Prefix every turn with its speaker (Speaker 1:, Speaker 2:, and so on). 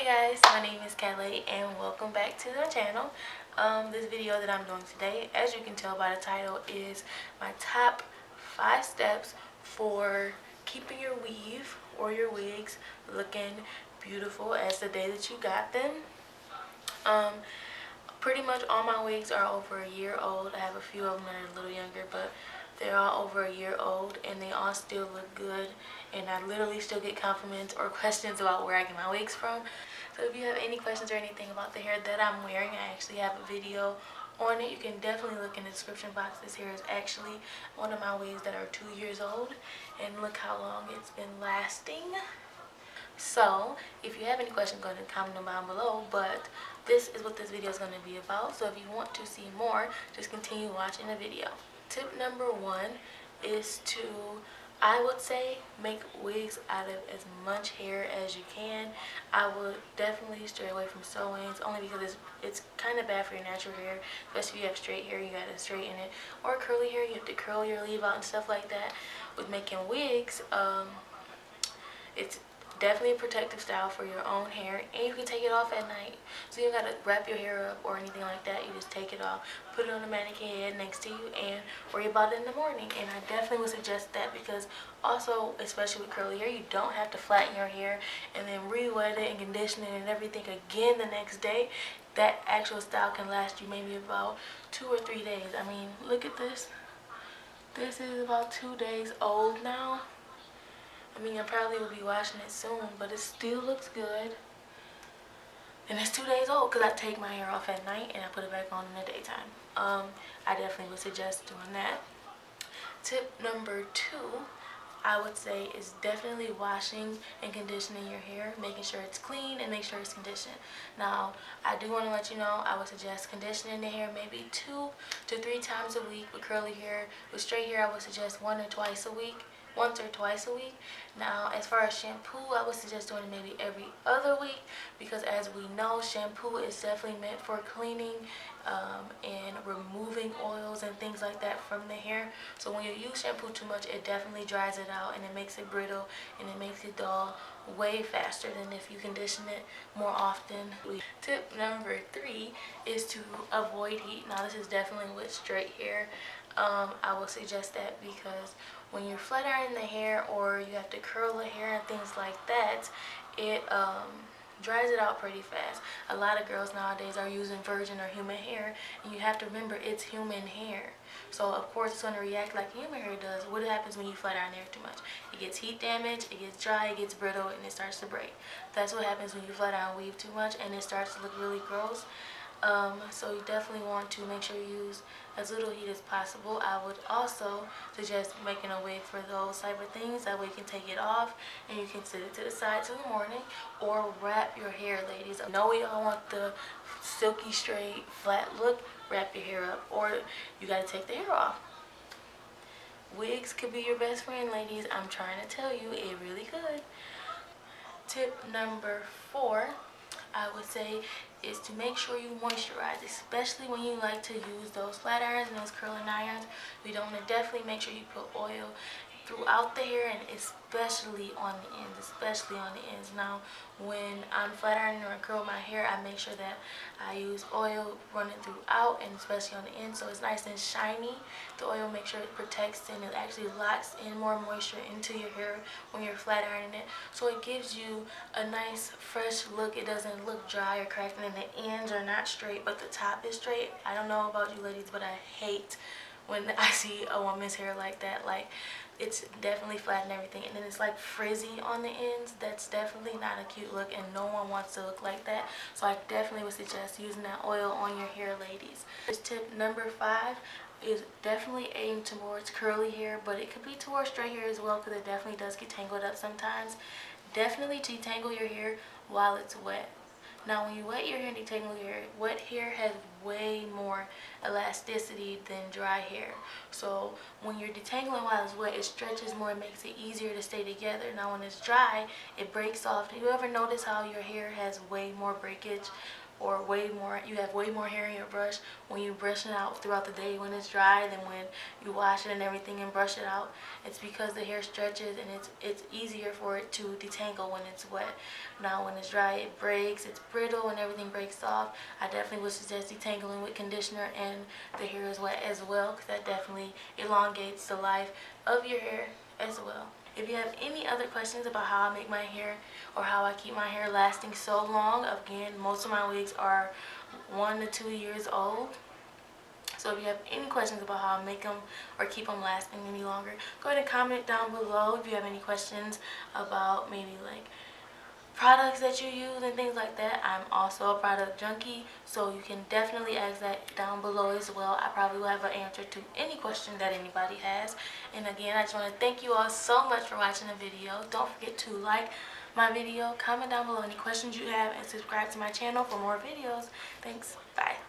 Speaker 1: guys, my name is Kelly and welcome back to the channel. This video that I'm doing today, as you can tell by the title, is my top 5 steps for keeping your weave or your wigs looking beautiful as the day that you got them. Pretty much all my wigs are over a year old. I have a few of them that are a little younger, but they're all over a year old and they all still look good, and I literally still get compliments or questions about where I get my wigs from. So if you have any questions or anything about the hair that I'm wearing, I actually have a video on it. You can definitely look in the description box. This hair is actually one of my wigs that are 2 years old, and look how long it's been lasting. So if you have any questions, go ahead and comment them down below, but this is what this video is going to be about. So if you want to see more, just continue watching the video. Tip number 1 is to, I would say, make wigs out of as much hair as you can. I would definitely stray away from sew-ins, only because it's kind of bad for your natural hair, especially if you have straight hair, you gotta straighten it, or curly hair, you have to curl your leave out and stuff like that. With making wigs, it's definitely a protective style for your own hair, and you can take it off at night, so you don't gotta wrap your hair up or anything like that. You just take it off, put it on a mannequin head next to you, and worry about it in the morning. And I definitely would suggest that, because also, especially with curly hair, you don't have to flatten your hair and then re-wet it and condition it and everything again the next day. That actual style can last you maybe about 2 or 3 days. I mean, look at this. This is about 2 days old now. I mean, I probably will be washing it soon, but it still looks good. And it's 2 days old, because I take my hair off at night and I put it back on in the daytime. I definitely would suggest doing that. Tip number 2, I would say, is definitely washing and conditioning your hair, making sure it's clean and make sure it's conditioned. Now, I do want to let you know, I would suggest conditioning the hair maybe 2 to 3 times a week. With curly hair, with straight hair, I would suggest once or twice a week. Now, as far as shampoo, I would suggest doing it maybe every other week, because as we know, shampoo is definitely meant for cleaning and removing oils and things like that from the hair. So when you use shampoo too much, it definitely dries it out and it makes it brittle and it makes it dull way faster than if you condition it more often. Tip number 3 is to avoid heat. Now, this is definitely with straight hair. I would suggest that, because when you're flat ironing the hair or you have to curl the hair and things like that, it dries it out pretty fast. A lot of girls nowadays are using virgin or human hair, and you have to remember it's human hair. So of course it's going to react like human hair does. What happens when you flat iron hair too much? It gets heat damage, it gets dry, it gets brittle, and it starts to break. That's what happens when you flat iron weave too much, and it starts to look really gross. So you definitely want to make sure you use as little heat as possible. I would also suggest making a wig for those type of things. That way you can take it off and you can sit it to the side till the morning, or wrap your hair, ladies. I know we all want the silky straight flat look. Wrap your hair up, or you got to take the hair off. Wigs could be your best friend, ladies. I'm trying to tell you, it really could. Tip number 4, I would say, is to make sure you moisturize, especially when you like to use those flat irons and those curling irons. You don't want to definitely make sure you put oil throughout the hair, and especially on the ends. Now, when I'm flat ironing or curl my hair, I make sure that I use oil running throughout, and especially on the end, so it's nice and shiny. The oil makes sure it protects and it actually locks in more moisture into your hair when you're flat ironing it, so it gives you a nice fresh look. It doesn't look dry or cracked, and the ends are not straight but the top is straight. I don't know about you ladies, but I hate when I see a woman's hair like that. Like, it's definitely flat and everything, and then it's like frizzy on the ends. That's definitely not a cute look, and no one wants to look like that. So I definitely would suggest using that oil on your hair, ladies. Tip number 5 is definitely aimed towards curly hair, but it could be towards straight hair as well, because it definitely does get tangled up sometimes. Definitely detangle your hair while it's wet. Now, when you wet your hair and detangle your hair, wet hair has way more elasticity than dry hair. So when you're detangling while it's wet, it stretches more, it makes it easier to stay together. Now, when it's dry, it breaks off. Do you ever notice how your hair has way more breakage or you have way more hair in your brush when you brush it out throughout the day when it's dry than when you wash it and everything and brush it out. It's because the hair stretches and it's easier for it to detangle when it's wet. Now when it's dry, it breaks, it's brittle, and everything breaks off. I definitely would suggest detangling with conditioner and the hair is wet as well, because that definitely elongates the life of your hair as well. If you have any other questions about how I make my hair or how I keep my hair lasting so long, again, most of my wigs are 1 to 2 years old. So if you have any questions about how I make them or keep them lasting any longer, go ahead and comment down below. If you have any questions about maybe like products that you use and things like that, I'm also a product junkie, so you can definitely ask that down below as well. I probably will have an answer to any question that anybody has. And again, I just want to thank you all so much for watching the video. Don't forget to like my video, comment down below any questions you have, and subscribe to my channel for more videos. Thanks. Bye.